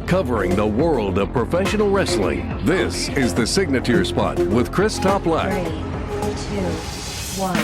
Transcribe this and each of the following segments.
covering the world of professional wrestling. This is the Signature Spot with Chris Toplack. 3, 2, 1.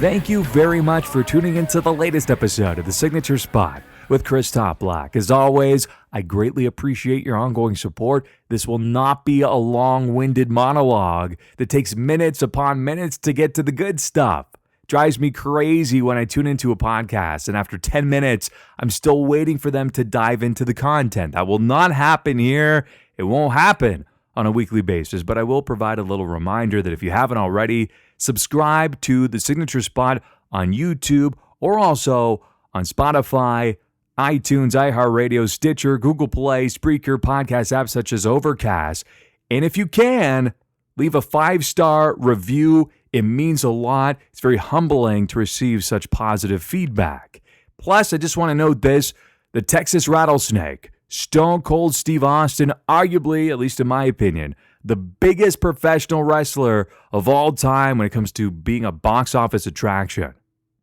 Thank you very much for tuning into the latest episode of the Signature Spot with Chris Toplack. As always, I greatly appreciate your ongoing support. This will not be a long-winded monologue that takes minutes upon minutes to get to the good stuff. It drives me crazy when I tune into a podcast, and after 10 minutes, I'm still waiting for them to dive into the content. That will not happen here. It won't happen on a weekly basis, but I will provide a little reminder that if you haven't already, subscribe to the Signature Spot on YouTube or also on Spotify, iTunes, iHeartRadio, Stitcher, Google Play, Spreaker, podcast apps such as Overcast. And if you can, leave a 5-star review. It means a lot. It's very humbling to receive such positive feedback. Plus, I just want to note this, the Texas Rattlesnake, Stone Cold Steve Austin, arguably, at least in my opinion, the biggest professional wrestler of all time when it comes to being a box office attraction.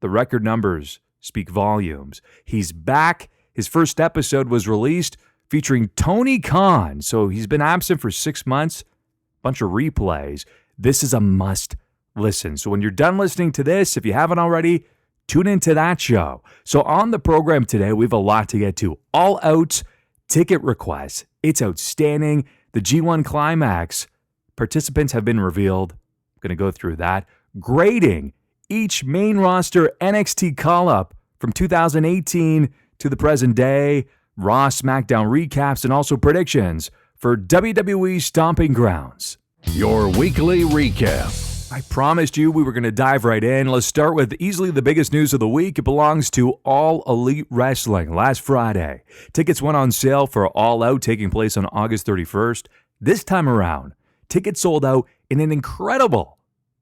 The record numbers speak volumes. He's back. His first episode was released featuring Tony Khan. So he's been absent for 6 months. Bunch of replays. This is a must listen. So when you're done listening to this, if you haven't already, tune into that show. So on the program today, we have a lot to get to. All Out ticket requests. It's outstanding. The G1 Climax participants have been revealed. I'm going to go through that. Grading each main roster NXT Call Up from 2018 to the present day. Raw, SmackDown recaps, and also predictions for WWE Stomping Grounds. Your weekly recap. I promised you we were going to dive right in. Let's start with easily the biggest news of the week. It belongs to All Elite Wrestling. Last Friday, tickets went on sale for All Out, taking place on August 31st. This time around, tickets sold out in an incredible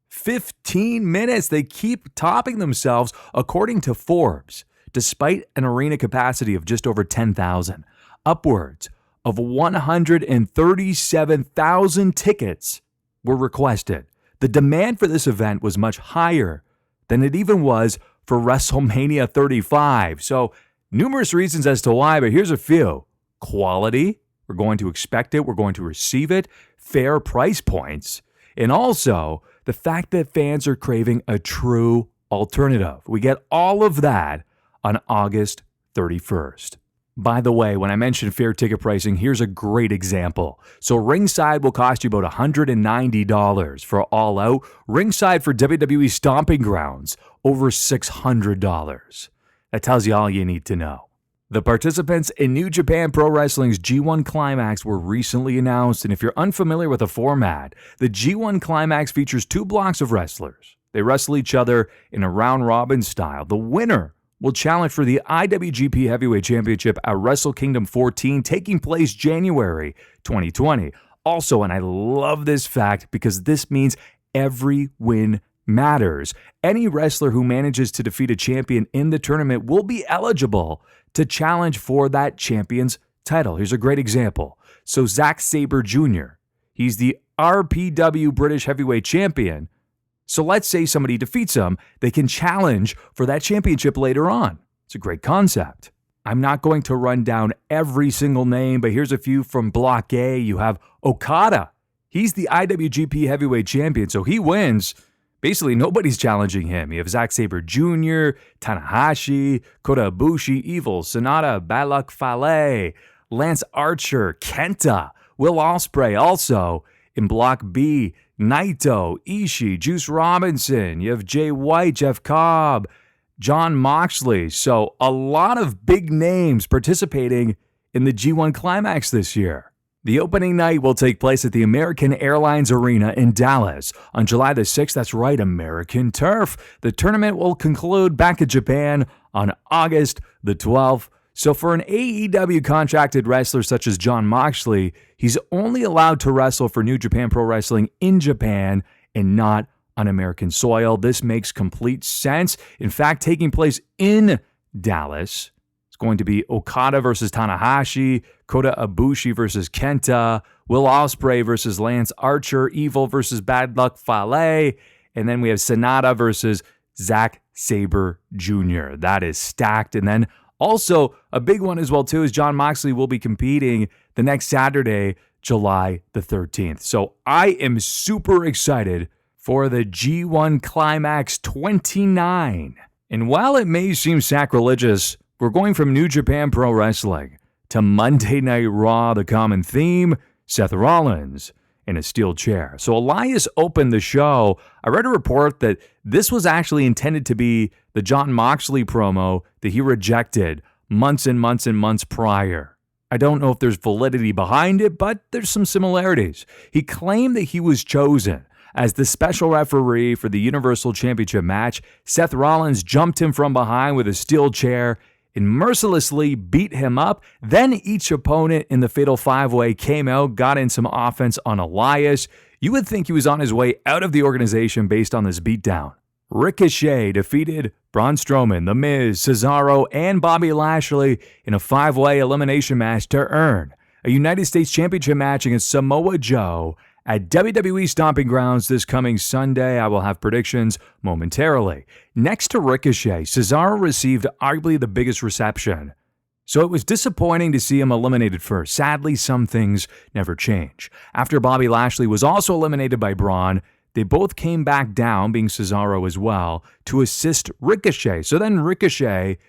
15 minutes. They keep topping themselves, according to Forbes. Despite an arena capacity of just over 10,000, upwards of 137,000 tickets were requested. The demand for this event was much higher than it even was for WrestleMania 35. So, numerous reasons as to why, but here's a few. Quality, we're going to expect it, we're going to receive it. Fair price points. And also, the fact that fans are craving a true alternative. We get all of that on August 31st. By the way, when I mentioned fair ticket pricing, here's a great example. So ringside will cost you about $190 for All Out. Ringside for WWE Stomping Grounds, over $600. That tells you all you need to know. The participants in New Japan Pro Wrestling's G1 Climax were recently announced, and if you're unfamiliar with the format, the G1 Climax features 2 blocks of wrestlers. They wrestle each other in a round-robin style. The winner will challenge for the IWGP Heavyweight Championship at Wrestle Kingdom 14, taking place January 2020. Also, and I love this fact because this means every win matters. Any wrestler who manages to defeat a champion in the tournament will be eligible to challenge for that champion's title. Here's a great example. So Zack Sabre Jr., he's the RPW British Heavyweight Champion. So let's say somebody defeats him, they can challenge for that championship later on. It's a great concept. I'm not going to run down every single name, but here's a few from Block A. You have Okada. He's the IWGP Heavyweight Champion, so he wins. Basically, nobody's challenging him. You have Zack Sabre Jr., Tanahashi, Kota Ibushi, Evil, Sonata, Bad Luck Fale, Lance Archer, Kenta, Will Ospreay. Also, in Block B, Naito, Ishii, Juice Robinson. You have Jay White, Jeff Cobb, Jon Moxley. So a lot of big names participating in the G1 Climax this year. The opening night will take place at the American Airlines Arena in Dallas on July the 6th. That's right, American turf. The tournament will conclude back in Japan on August the 12th. So for an AEW contracted wrestler such as Jon Moxley, he's only allowed to wrestle for New Japan Pro Wrestling in Japan and not on American soil. This makes complete sense. In fact, taking place in Dallas, going to be Okada versus Tanahashi, Kota Ibushi versus Kenta, Will Ospreay versus Lance Archer, Evil versus Bad Luck Fale, and then we have Sonata versus Zack Sabre Jr. That is stacked. And then also a big one as well too is Jon Moxley will be competing the next Saturday, July the 13th. So I am super excited for the G1 Climax 29. And while it may seem sacrilegious, we're going from New Japan Pro Wrestling to Monday Night Raw, the common theme, Seth Rollins in a steel chair. So Elias opened the show. I read a report that this was actually intended to be the Jon Moxley promo that he rejected months and months and months prior. I don't know if there's validity behind it, but there's some similarities. He claimed that he was chosen as the special referee for the Universal Championship match. Seth Rollins jumped him from behind with a steel chair and mercilessly beat him up. Then each opponent in the Fatal 5-Way came out, got in some offense on Elias. You would think he was on his way out of the organization based on this beatdown. Ricochet defeated Braun Strowman, The Miz, Cesaro, and Bobby Lashley in a 5-way elimination match to earn a United States Championship match against Samoa Joe at WWE Stomping Grounds this coming Sunday. I will have predictions momentarily. Next to Ricochet, Cesaro received arguably the biggest reception. So it was disappointing to see him eliminated first. Sadly, some things never change. After Bobby Lashley was also eliminated by Braun, they both came back down, being Cesaro as well, to assist Ricochet. So then Ricochet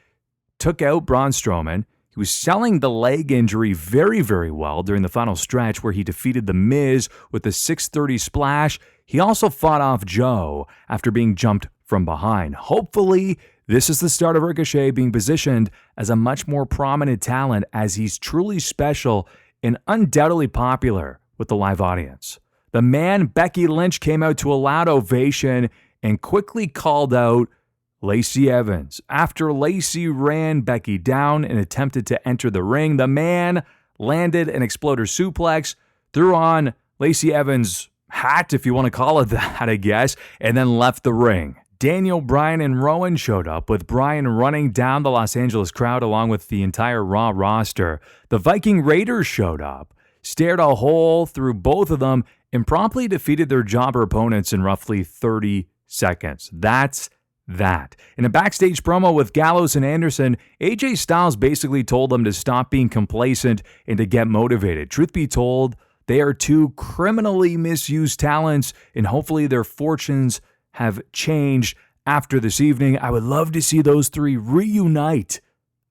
took out Braun Strowman. He was selling the leg injury very, very well during the final stretch where he defeated The Miz with the 630 splash. He also fought off Joe after being jumped from behind. Hopefully, this is the start of Ricochet being positioned as a much more prominent talent as he's truly special and undoubtedly popular with the live audience. The man, Becky Lynch, came out to a loud ovation and quickly called out Lacey Evans. After Lacey ran Becky down and attempted to enter the ring, the man landed an exploder suplex, threw on Lacey Evans' hat, if you want to call it that, I guess, and then left the ring. Daniel Bryan and Rowan showed up, with Bryan running down the Los Angeles crowd along with the entire Raw roster. The Viking Raiders showed up, stared a hole through both of them, and promptly defeated their jobber opponents in roughly 30 seconds. That's that. In a backstage promo with Gallows and Anderson, AJ Styles basically told them to stop being complacent and to get motivated. Truth be told, they are two criminally misused talents, and hopefully their fortunes have changed after this evening. I would love to see those three reunite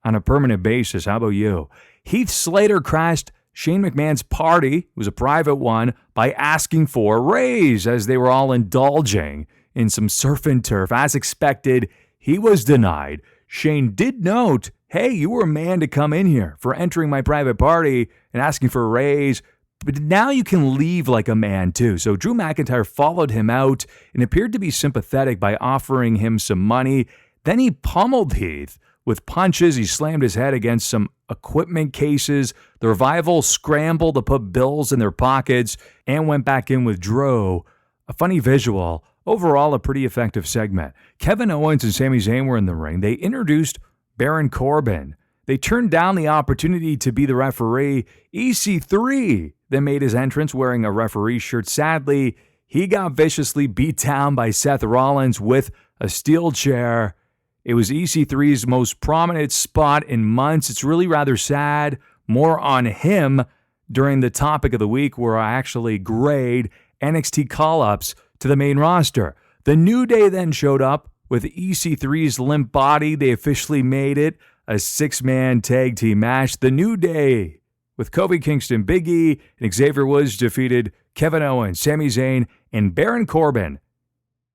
on a permanent basis. How about you? Heath Slater crashed Shane McMahon's party, it was a private one, by asking for a raise as they were all indulging in some surf and turf. As expected, he was denied. Shane did note, hey, you were a man to come in here for entering my private party and asking for a raise, but now you can leave like a man too. So Drew McIntyre followed him out and appeared to be sympathetic by offering him some money. Then he pummeled Heath with punches. He slammed his head against some equipment cases. The Revival scrambled to put bills in their pockets and went back in with Drew. A funny visual. Overall, a pretty effective segment. Kevin Owens and Sami Zayn were in the ring. They introduced Baron Corbin. They turned down the opportunity to be the referee. EC3 then made his entrance wearing a referee shirt. Sadly, he got viciously beat down by Seth Rollins with a steel chair. It was EC3's most prominent spot in months. It's really rather sad. More on him during the topic of the week, where I actually grade NXT Call Ups to the main roster. The New Day then showed up with EC3's limp body. They officially made it a 6-man tag team match. The New Day, with Kofi Kingston, Big E, and Xavier Woods, defeated Kevin Owens, Sami Zayn, and Baron Corbin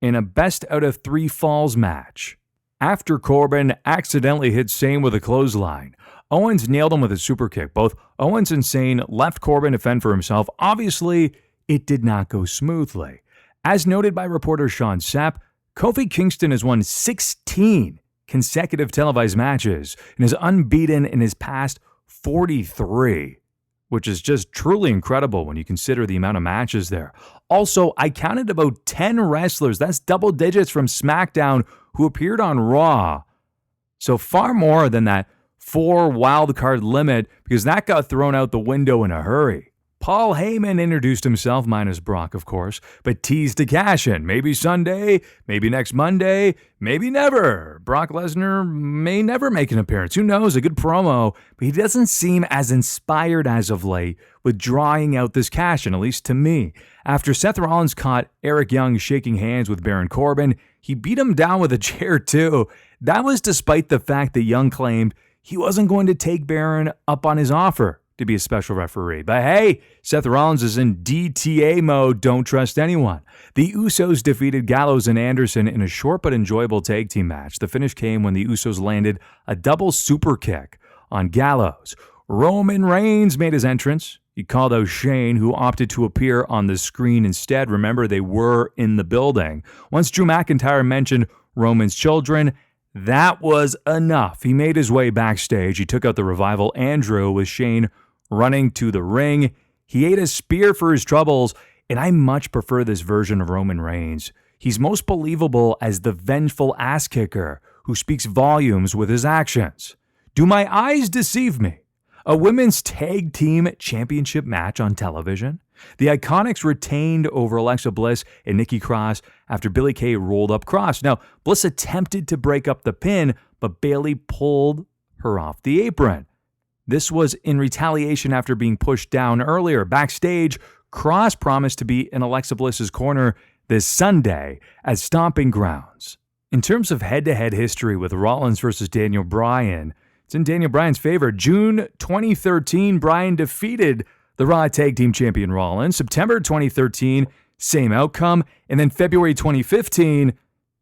in a best out of 3 falls match. After Corbin accidentally hit Zayn with a clothesline, Owens nailed him with a super kick. Both Owens and Zayn left Corbin to fend for himself. Obviously, it did not go smoothly. As noted by reporter Sean Sepp, Kofi Kingston has won 16 consecutive televised matches and is unbeaten in his past 43, which is just truly incredible when you consider the amount of matches there. Also, I counted about 10 wrestlers, that's double digits, from SmackDown who appeared on Raw. So far more than that 4 wildcard limit because that got thrown out the window in a hurry. Paul Heyman introduced himself, minus Brock, of course, but teased a cash-in. Maybe Sunday, maybe next Monday, maybe never. Brock Lesnar may never make an appearance. Who knows? A good promo, but he doesn't seem as inspired as of late with drawing out this cash-in, at least to me. After Seth Rollins caught Eric Young shaking hands with Baron Corbin, he beat him down with a chair too. That was despite the fact that Young claimed he wasn't going to take Baron up on his offer to be a special referee. But hey, Seth Rollins is in DTA mode, don't trust anyone. The Usos defeated Gallows and Anderson in a short but enjoyable tag team match. The finish came when the Usos landed a double super kick on Gallows. Roman Reigns made his entrance. He called out Shane, who opted to appear on the screen instead. Remember, they were in the building. Once Drew McIntyre mentioned Roman's children, that was enough. He made his way backstage. He took out the Revival Andrew with Shane running to the ring. He ate a spear for his troubles, and I much prefer this version of Roman Reigns. He's most believable as the vengeful ass kicker who speaks volumes with his actions. Do my eyes deceive me? A women's tag team championship match on television? The Iconics retained over Alexa Bliss and Nikki Cross after Billie Kay rolled up Cross. Now, Bliss attempted to break up the pin, but Bayley pulled her off the apron. This was in retaliation after being pushed down earlier. Backstage, Cross promised to be in Alexa Bliss's corner this Sunday at Stomping Grounds. In terms of head-to-head history with Rollins versus Daniel Bryan, it's in Daniel Bryan's favor. June 2013, Bryan defeated the Raw Tag Team Champion Rollins. September 2013, same outcome. And then February 2015,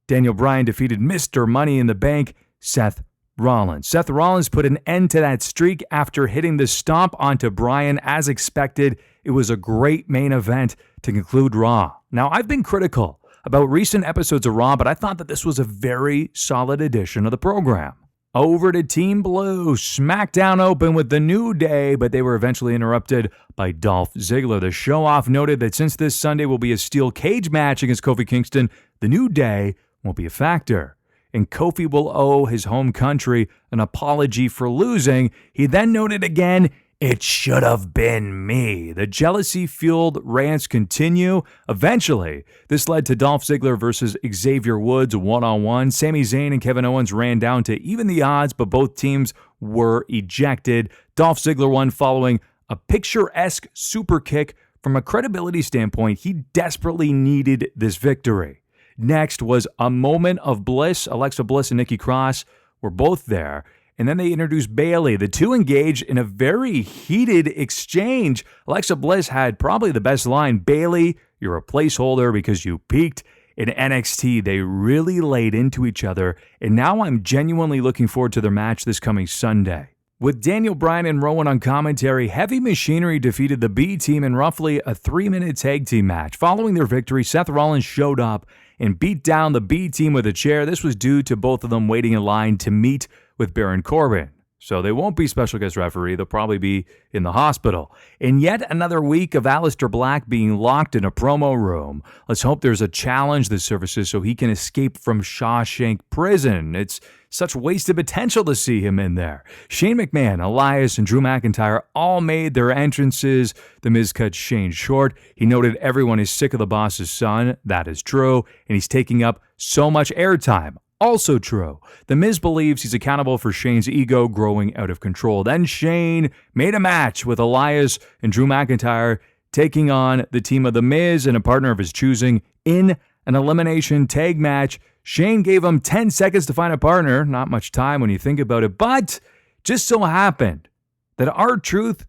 Daniel Bryan defeated Mr. Money in the Bank, Seth Rollins. Seth Rollins put an end to that streak after hitting the stomp onto Bryan as expected. It was a great main event to conclude Raw. Now, I've been critical about recent episodes of Raw, but I thought that this was a very solid edition of the program. Over to Team Blue. SmackDown opened with The New Day, but they were eventually interrupted by Dolph Ziggler. The show-off noted that since this Sunday will be a steel cage match against Kofi Kingston, The New Day won't be a factor. And Kofi will owe his home country an apology for losing. He then noted again, "It should have been me." The jealousy-fueled rants continue. Eventually, this led to Dolph Ziggler versus Xavier Woods one-on-one. Sami Zayn and Kevin Owens ran down to even the odds, but both teams were ejected. Dolph Ziggler won following a picturesque super kick. From a credibility standpoint, he desperately needed this victory. Next was a moment of bliss. Alexa Bliss and Nikki Cross were both there. And then they introduced Bayley. The two engaged in a very heated exchange. Alexa Bliss had probably the best line, "Bayley, you're a placeholder because you peaked." In NXT, they really laid into each other. And now I'm genuinely looking forward to their match this coming Sunday. With Daniel Bryan and Rowan on commentary, Heavy Machinery defeated the B Team in roughly a 3-minute tag team match. Following their victory, Seth Rollins showed up and beat down the B Team with a chair. This was due to both of them waiting in line to meet with Baron Corbin. So they won't be special guest referee. They'll probably be in the hospital. And yet another week of Aleister Black being locked in a promo room. Let's hope there's a challenge that surfaces so he can escape from Shawshank Prison. It's such wasted potential to see him in there. Shane McMahon, Elias, and Drew McIntyre all made their entrances. The Miz cut Shane short. He noted everyone is sick of the boss's son. That is true. And he's taking up so much airtime. Also true. The Miz believes he's accountable for Shane's ego growing out of control. Then Shane made a match with Elias and Drew McIntyre, taking on the team of The Miz and a partner of his choosing in an elimination tag match. Shane gave him 10 seconds to find a partner. Not much time when you think about it, but just so happened that R-Truth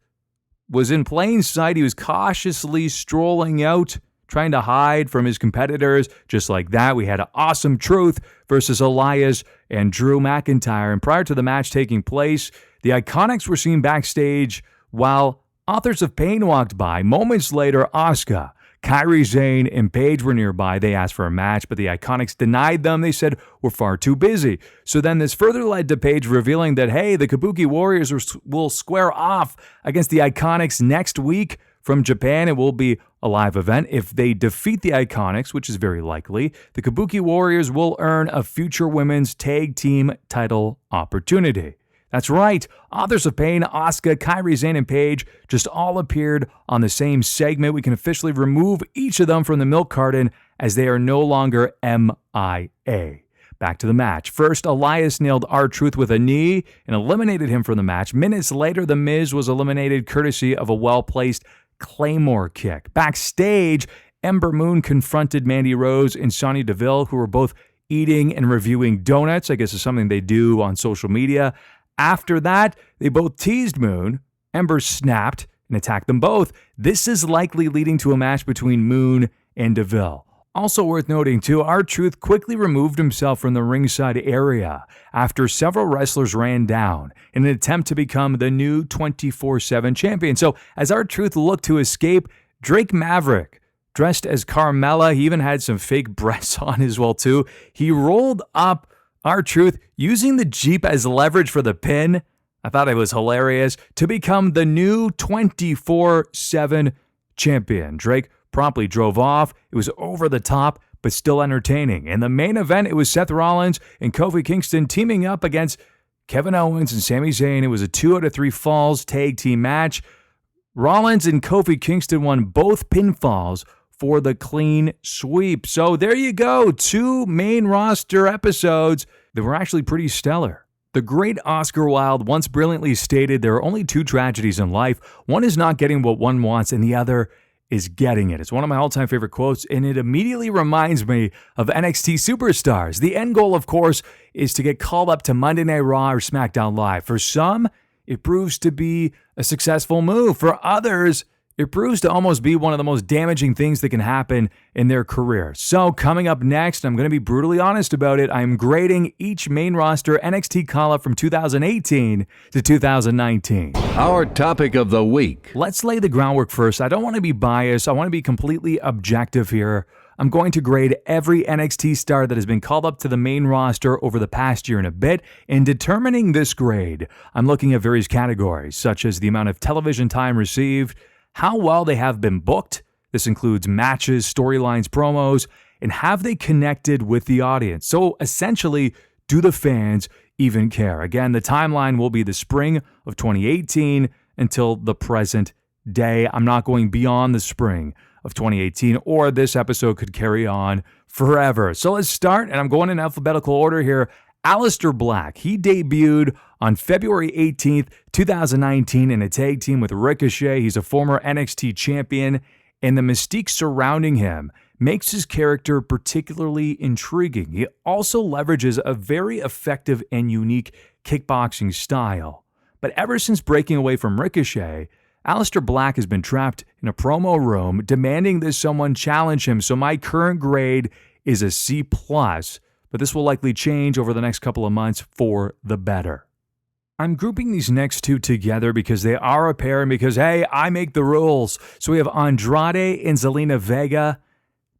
was in plain sight. He was cautiously strolling out, trying to hide from his competitors. Just like that, we had an awesome Truth versus Elias and Drew McIntyre. And prior to the match taking place, the Iconics were seen backstage while Authors of Pain walked by. Moments later, Asuka, Kairi Sane, and Paige were nearby. They asked for a match, but the Iconics denied them. They said, "We're far too busy." So then this further led to Paige revealing that, hey, the Kabuki Warriors will square off against the Iconics next week from Japan. It will be a live event. If they defeat the Iconics, which is very likely, the Kabuki Warriors will earn a future women's tag team title opportunity. That's right. Authors of Pain, Asuka, Kairi Sane, and Paige just all appeared on the same segment. We can officially remove each of them from the milk carton as they are no longer MIA. Back to the match. First, Elias nailed R-Truth with a knee and eliminated him from the match. Minutes later, The Miz was eliminated courtesy of a well-placed Claymore kick. Backstage, Ember Moon confronted Mandy Rose and Sonya Deville, who were both eating and reviewing donuts. I guess it's something they do on social media. After that, they both teased Moon. Ember snapped and attacked them both. This is likely leading to a match between Moon and Deville. Also worth noting, too, R-Truth quickly removed himself from the ringside area after several wrestlers ran down in an attempt to become the new 24/7 champion. So as R-Truth looked to escape, Drake Maverick, dressed as Carmella, he even had some fake breasts on as well, too. He rolled up R-Truth using the Jeep as leverage for the pin. I thought it was hilarious. To become the new 24/7 champion. Drake promptly drove off. It was over the top, but still entertaining. In the main event, it was Seth Rollins and Kofi Kingston teaming up against Kevin Owens and Sami Zayn. It was a 2 out of 3 falls tag team match. Rollins and Kofi Kingston won both pinfalls for the clean sweep. So there you go, 2 main roster episodes that were actually pretty stellar. The great Oscar Wilde once brilliantly stated there are only 2 tragedies in life. One is not getting what one wants, and the other is getting it. It's one of my all-time favorite quotes, and it immediately reminds me of NXT Superstars. The end goal, of course, is to get called up to Monday Night Raw or SmackDown Live. For some, it proves to be a successful move. For others, it proves to almost be one of the most damaging things that can happen in their career. So coming up next, I'm going to be brutally honest about it. I'm grading each main roster NXT Call Up from 2018 to 2019. Our topic of the week. Let's lay the groundwork first. I don't want to be biased. I want to be completely objective here. I'm going to grade every NXT star that has been called up to the main roster over the past year and a bit. In determining this grade, I'm looking at various categories, such as the amount of television time received, how well they have been booked. This includes matches, storylines, promos, and have they connected with the audience? So essentially, do the fans even care? Again, the timeline will be the spring of 2018 until the present day. I'm not going beyond the spring of 2018, or this episode could carry on forever. So let's start, and I'm going in alphabetical order here. Aleister Black, he debuted on February 18th, 2019 in a tag team with Ricochet. He's a former NXT champion, and the mystique surrounding him makes his character particularly intriguing. He also leverages a very effective and unique kickboxing style. But ever since breaking away from Ricochet, Aleister Black has been trapped in a promo room demanding that someone challenge him. So my current grade is a C+, but this will likely change over the next couple of months for the better. I'm grouping these next 2 together because they are a pair and because, hey, I make the rules. So we have Andrade and Zelina Vega,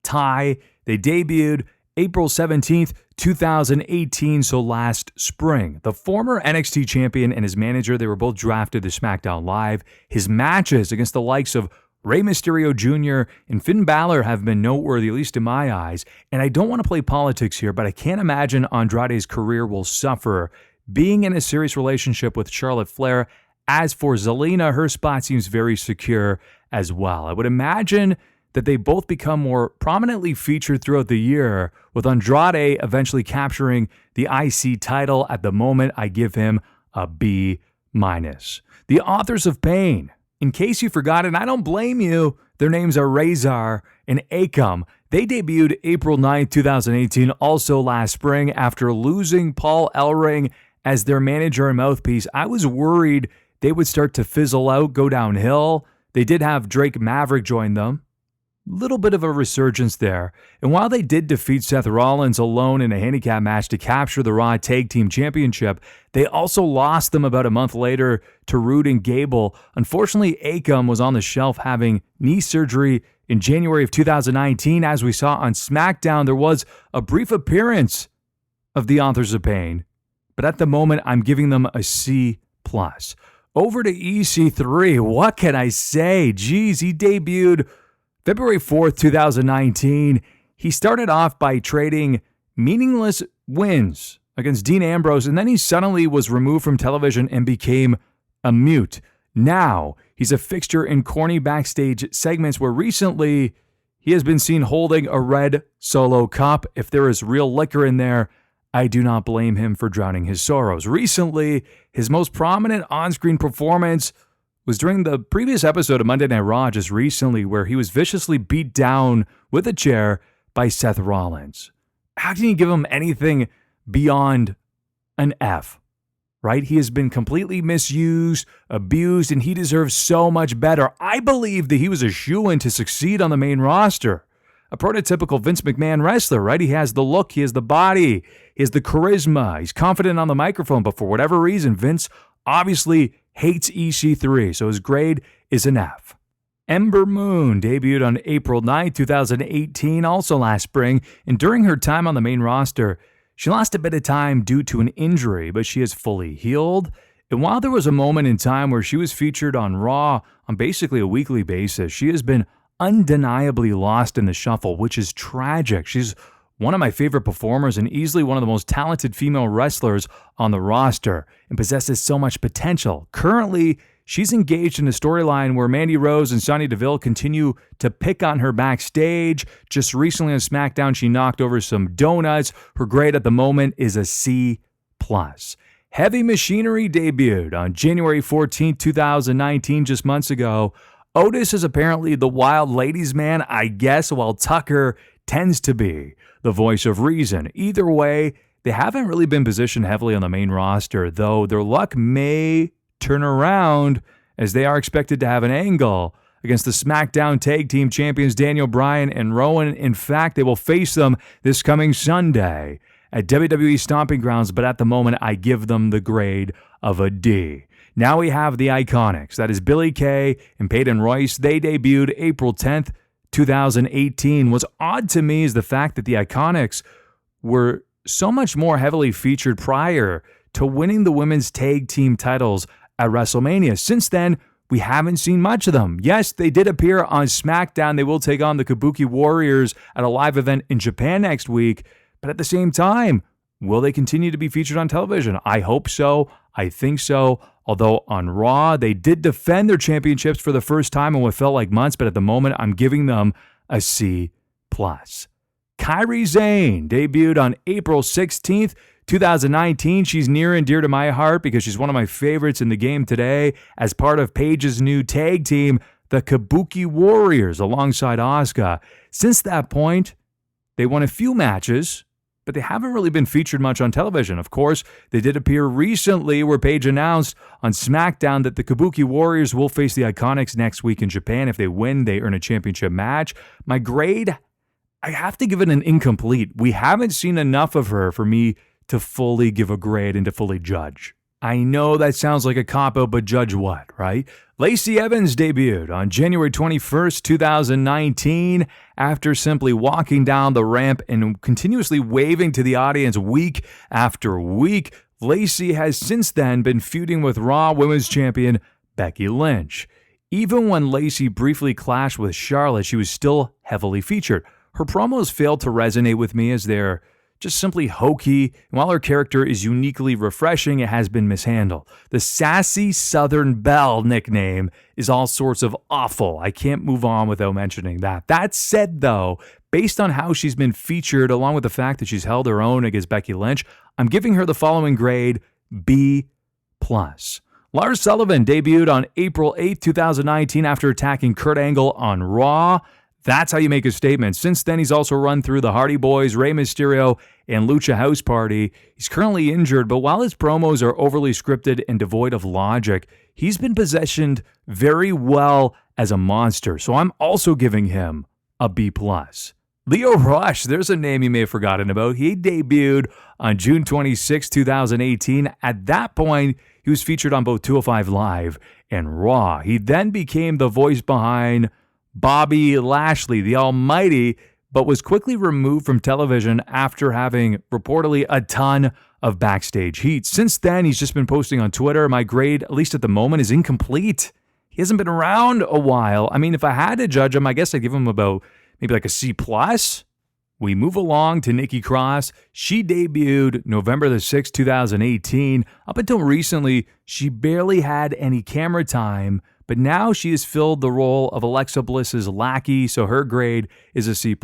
tie. They debuted April 17th, 2018, so last spring. The former NXT champion and his manager, they were both drafted to SmackDown Live. His matches against the likes of Rey Mysterio Jr. and Finn Balor have been noteworthy, at least in my eyes. And I don't want to play politics here, but I can't imagine Andrade's career will suffer being in a serious relationship with Charlotte Flair. As for Zelina, her spot seems very secure as well. I would imagine that they both become more prominently featured throughout the year, with Andrade eventually capturing the IC title. At the moment, I give him a B-. The Authors of Pain. In case you forgot, and I don't blame you, their names are Razor and Akam. They debuted April 9th, 2018, also last spring, after losing Paul Ellering as their manager and mouthpiece. I was worried they would start to fizzle out, go downhill. They did have Drake Maverick join them. Little bit of a resurgence there. And while they did defeat Seth Rollins alone in a handicap match to capture the Raw Tag Team Championship, they also lost them about a month later to Rude and Gable. Unfortunately, Akam was on the shelf having knee surgery in January of 2019. As we saw on SmackDown, there was a brief appearance of the Authors of Pain, but at the moment, I'm giving them a C+. Over to EC3. What can I say? Geez, he debuted February 4th, 2019, he started off by trading meaningless wins against Dean Ambrose, and then he suddenly was removed from television and became a mute. Now, he's a fixture in corny backstage segments where recently he has been seen holding a red Solo cup. If there is real liquor in there, I do not blame him for drowning his sorrows. Recently, his most prominent on-screen performance was during the previous episode of Monday Night Raw just recently, where he was viciously beat down with a chair by Seth Rollins. How can you give him anything beyond an F? Right? He has been completely misused, abused, and he deserves so much better. I believe that he was a shoo-in to succeed on the main roster. A prototypical Vince McMahon wrestler, right? He has the look, he has the body, he has the charisma, he's confident on the microphone, but for whatever reason, Vince obviously hates EC3, so his grade is an F. Ember Moon debuted on April 9, 2018, also last spring, and during her time on the main roster, she lost a bit of time due to an injury, but she is fully healed. And while there was a moment in time where she was featured on Raw on basically a weekly basis, she has been undeniably lost in the shuffle, which is tragic. She's one of my favorite performers and easily one of the most talented female wrestlers on the roster and possesses so much potential. Currently, she's engaged in a storyline where Mandy Rose and Sonya Deville continue to pick on her backstage. Just recently on SmackDown, she knocked over some donuts. Her grade at the moment is a C+. Heavy Machinery debuted on January 14, 2019, just months ago. Otis is apparently the wild ladies' man, I guess, while Tucker tends to be the voice of reason. Either way, they haven't really been positioned heavily on the main roster, though their luck may turn around as they are expected to have an angle against the SmackDown Tag Team Champions Daniel Bryan and Rowan. In fact, they will face them this coming Sunday at WWE Stomping Grounds, but at the moment, I give them the grade of a D. Now we have the Iconics. That is Billie Kay and Peyton Royce. They debuted April 10th, 2018. What's odd to me is the fact that the Iconics were so much more heavily featured prior to winning the women's tag team titles at WrestleMania. Since then, we haven't seen much of them. Yes, they did appear on SmackDown. They will take on the Kabuki Warriors at a live event in Japan next week. But at the same time, will they continue to be featured on television? I hope so. I think so. Although on Raw, they did defend their championships for the first time in what felt like months, but at the moment, I'm giving them a C+. Kairi Sane debuted on April 16th, 2019. She's near and dear to my heart because she's one of my favorites in the game today as part of Paige's new tag team, the Kabuki Warriors, alongside Asuka. Since that point, they won a few matches, but they haven't really been featured much on television. Of course, they did appear recently where Paige announced on SmackDown that the Kabuki Warriors will face the Iconics next week in Japan. If they win, they earn a championship match. My grade, I have to give it an incomplete. We haven't seen enough of her for me to fully give a grade and to fully judge. I know that sounds like a cop-out, but judge what, right? Lacey Evans debuted on January 21st, 2019. After simply walking down the ramp and continuously waving to the audience week after week, Lacey has since then been feuding with Raw Women's Champion Becky Lynch. Even when Lacey briefly clashed with Charlotte, she was still heavily featured. Her promos failed to resonate with me as they're just simply hokey, and while her character is uniquely refreshing, it has been mishandled. The Sassy Southern Belle nickname is all sorts of awful. I can't move on without mentioning that. That said, though, based on how she's been featured, along with the fact that she's held her own against Becky Lynch, I'm giving her the following grade, B+. Lars Sullivan debuted on April 8, 2019 after attacking Kurt Angle on Raw. That's how you make a statement. Since then, he's also run through the Hardy Boys, Rey Mysterio, and Lucha House Party. He's currently injured, but while his promos are overly scripted and devoid of logic, he's been positioned very well as a monster. So I'm also giving him a B+. Leo Rush, there's a name you may have forgotten about. He debuted on June 26, 2018. At that point, he was featured on both 205 Live and Raw. He then became the voice behind Bobby Lashley, the Almighty, but was quickly removed from television after having reportedly a ton of backstage heat. Since then, he's just been posting on Twitter. My grade, at least at the moment, is incomplete. He hasn't been around a while. I mean, if I had to judge him, I guess I'd give him about maybe like a C+. We move along to Nikki Cross. She debuted November the 6th, 2018. Up until recently, she barely had any camera time, but now she has filled the role of Alexa Bliss's lackey, so her grade is a C+.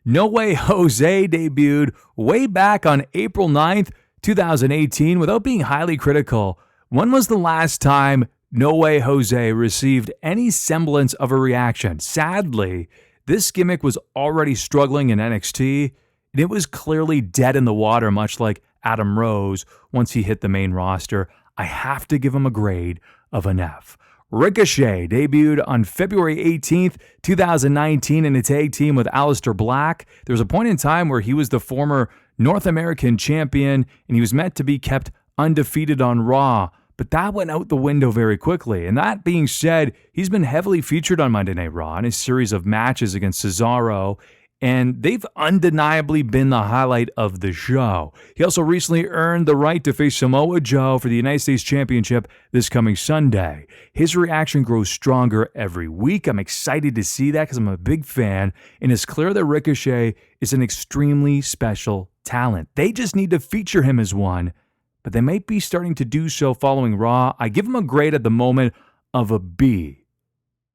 No Way Jose debuted way back on April 9th, 2018. Without being highly critical, when was the last time No Way Jose received any semblance of a reaction? Sadly, this gimmick was already struggling in NXT, and it was clearly dead in the water, much like Adam Rose once he hit the main roster. I have to give him a grade of an F. Ricochet debuted on February 18th, 2019 in a tag team with Aleister Black. There was a point in time where he was the former North American champion, and he was meant to be kept undefeated on Raw. But that went out the window very quickly. And that being said, he's been heavily featured on Monday Night Raw in a series of matches against Cesaro, and they've undeniably been the highlight of the show. He also recently earned the right to face Samoa Joe for the United States Championship this coming Sunday. His reaction grows stronger every week. I'm excited to see that because I'm a big fan, and it's clear that Ricochet is an extremely special talent. They just need to feature him as one, but they might be starting to do so following Raw. I give him a grade at the moment of a B.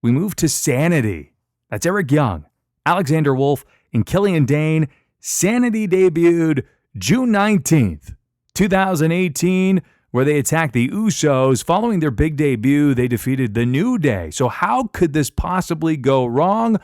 We move to Sanity. That's Eric Young, Alexander Wolf, and Killian Dane. Sanity debuted June 19th, 2018, where they attacked the Usos. Following their big debut, they defeated The New Day. So how could this possibly go wrong?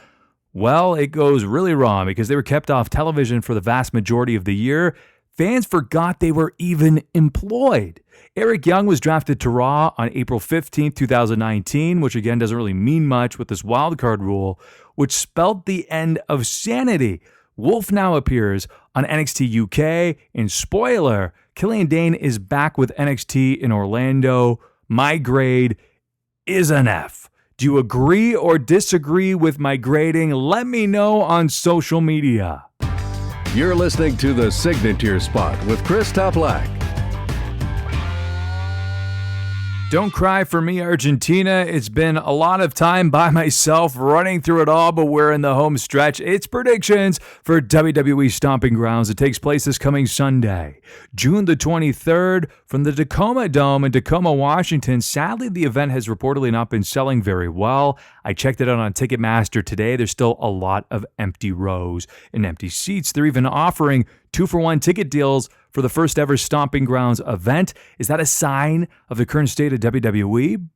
Well, it goes really wrong because they were kept off television for the vast majority of the year. Fans forgot they were even employed. Eric Young was drafted to Raw on April 15th, 2019, which again doesn't really mean much with this wildcard rule, which spelled the end of Sanity. Wolf now appears on NXT UK, and spoiler, Killian Dane is back with NXT in Orlando. My grade is an F. Do you agree or disagree with my grading? Let me know on social media. You're listening to The Signature Spot with Chris Toplack. Don't cry for me, Argentina. It's been a lot of time by myself running through it all, but we're in the home stretch. It's predictions for WWE Stomping Grounds. It takes place this coming Sunday, June the 23rd, from the Tacoma Dome in Tacoma, Washington. Sadly, the event has reportedly not been selling very well. I checked it out on Ticketmaster today. There's still a lot of empty rows and empty seats. They're even offering 2-for-1 ticket deals for the first ever Stomping Grounds event. Is that a sign of the current state of WWE?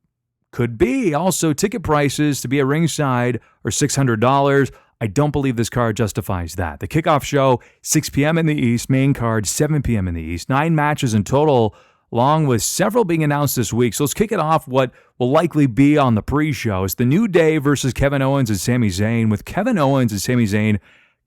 Could be. Also, ticket prices to be at ringside are $600. I don't believe this card justifies that. The kickoff show, 6 p.m. in the East. Main card, 7 p.m. in the East. 9 matches in total, along with several being announced this week. So let's kick it off what will likely be on the pre-show. It's The New Day versus Kevin Owens and Sami Zayn. With Kevin Owens and Sami Zayn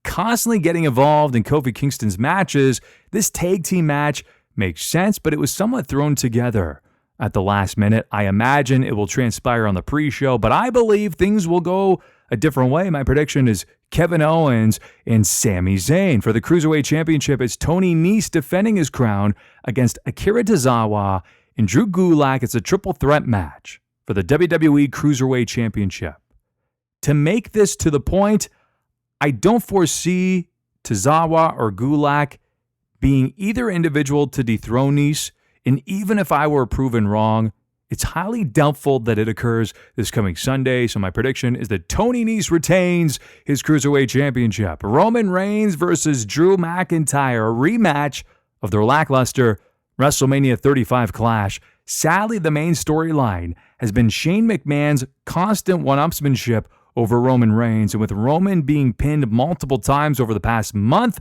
constantly getting involved in Kofi Kingston's matches, this tag team match makes sense, but it was somewhat thrown together at the last minute. I imagine it will transpire on the pre-show, but I believe things will go a different way. My prediction is Kevin Owens and Sami Zayn. For the Cruiserweight Championship, it's Tony Nese defending his crown against Akira Tozawa and Drew Gulak. It's a triple threat match for the WWE Cruiserweight Championship. To make this to the point, I don't foresee Tozawa or Gulak being either individual to dethrone Nese, and even if I were proven wrong, it's highly doubtful that it occurs this coming Sunday. So my prediction is that Tony Nese retains his Cruiserweight Championship. Roman Reigns versus Drew McIntyre, a rematch of their lackluster WrestleMania 35 clash. Sadly, the main storyline has been Shane McMahon's constant one-upsmanship over Roman Reigns, and with Roman being pinned multiple times over the past month,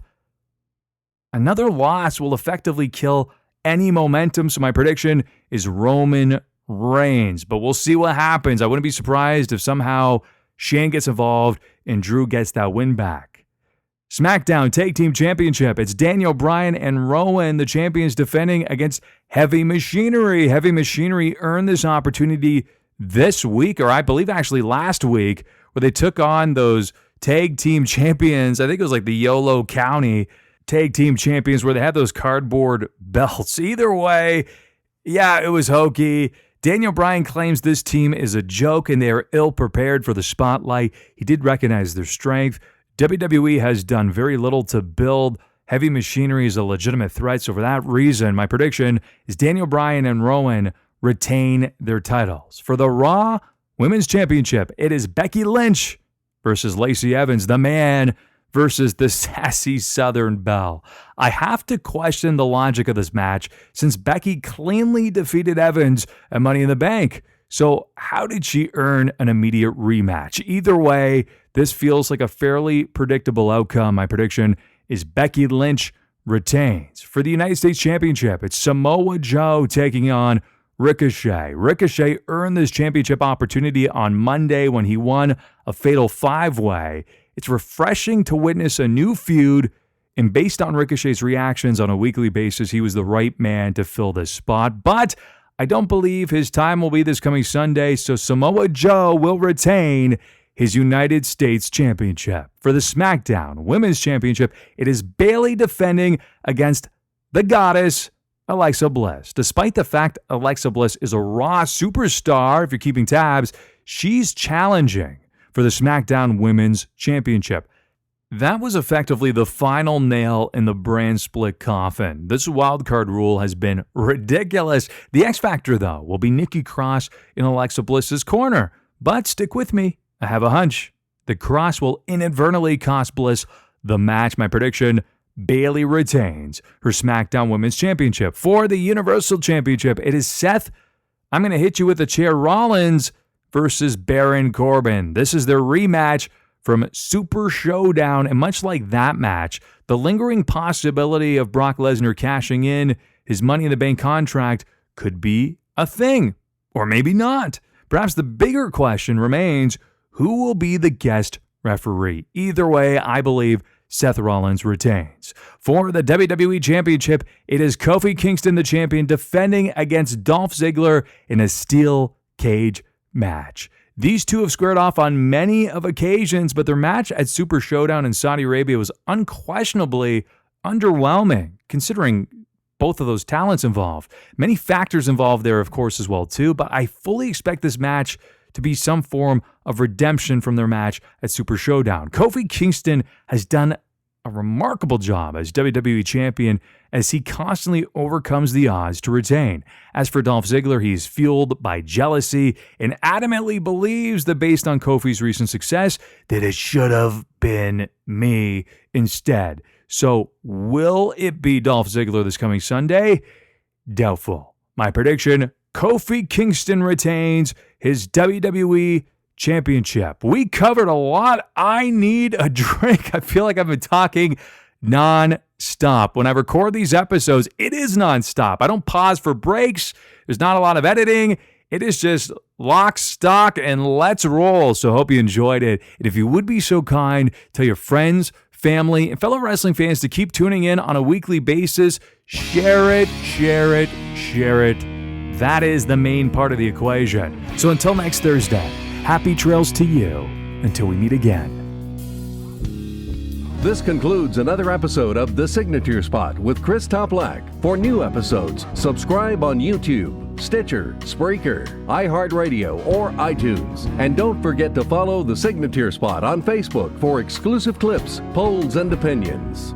another loss will effectively kill any momentum. So my prediction is Roman Reigns, but we'll see what happens. I wouldn't be surprised if somehow Shane gets involved and Drew gets that win back. SmackDown Tag Team Championship. It's Daniel Bryan and Rowan, the champions, defending against Heavy Machinery. Heavy Machinery earned this opportunity this week, or I believe actually last week, where they took on those tag team champions. I think it was like the Yolo County tag team champions, where they had those cardboard belts. Either way, yeah, it was hokey. Daniel Bryan claims this team is a joke and they are ill prepared for the spotlight. He did recognize their strength. WWE has done very little to build heavy machinery as a legitimate threat. So for that reason, my prediction is Daniel Bryan and Rowan retain their titles. For the Raw Women's Championship, it is Becky Lynch versus Lacey Evans, the man versus the sassy Southern Belle. I have to question the logic of this match since Becky cleanly defeated Evans at Money in the Bank. So how did she earn an immediate rematch? Either way, this feels like a fairly predictable outcome. My prediction is Becky Lynch retains. For the United States Championship, it's Samoa Joe taking on Ricochet. Ricochet earned this championship opportunity on Monday when he won a fatal 5-way. It's refreshing to witness a new feud, and based on Ricochet's reactions on a weekly basis, he was the right man to fill this spot. But I don't believe his time will be this coming Sunday, so Samoa Joe will retain his United States Championship. For the SmackDown Women's Championship, it is Bayley defending against the goddess, Alexa Bliss. Despite the fact Alexa Bliss is a Raw superstar, if you're keeping tabs, she's challenging for the SmackDown Women's Championship. That was effectively the final nail in the brand split coffin. This wildcard rule has been ridiculous. The X Factor, though, will be Nikki Cross in Alexa Bliss's corner. But stick with me. I have a hunch. The Cross will inadvertently cost Bliss the match. My prediction, Bayley retains her SmackDown Women's Championship. For the Universal Championship, it is Seth, I'm going to hit you with a chair, Rollins versus Baron Corbin. This is their rematch from Super Showdown, and much like that match, the lingering possibility of Brock Lesnar cashing in his Money in the Bank contract could be a thing, or maybe not. Perhaps the bigger question remains, who will be the guest referee? Either way, I believe Seth Rollins retains. For the WWE Championship, it is Kofi Kingston, the champion, defending against Dolph Ziggler in a steel cage match. These two have squared off on many of occasions, but their match at Super Showdown in Saudi Arabia was unquestionably underwhelming, considering both of those talents involved. Many factors involved there, of course, as well, too, but I fully expect this match to be some form of redemption from their match at Super Showdown. Kofi Kingston has done a remarkable job as WWE Champion as he constantly overcomes the odds to retain. As for Dolph Ziggler, he is fueled by jealousy and adamantly believes that based on Kofi's recent success, that it should have been me instead. So will it be Dolph Ziggler this coming Sunday? Doubtful. My prediction, Kofi Kingston retains his WWE Championship. We covered a lot. I need a drink. I feel like I've been talking non-stop. When I record these episodes, it is non-stop. I don't pause for breaks. There's not a lot of editing. It is just lock, stock, and let's roll. So I hope you enjoyed it. And if you would be so kind, tell your friends, family, and fellow wrestling fans to keep tuning in on a weekly basis. Share it, share it, share it. That is the main part of the equation. So until next Thursday, happy trails to you until we meet again. This concludes another episode of The Signature Spot with Chris Toplack. For new episodes, subscribe on YouTube, Stitcher, Spreaker, iHeartRadio, or iTunes. And don't forget to follow The Signature Spot on Facebook for exclusive clips, polls, and opinions.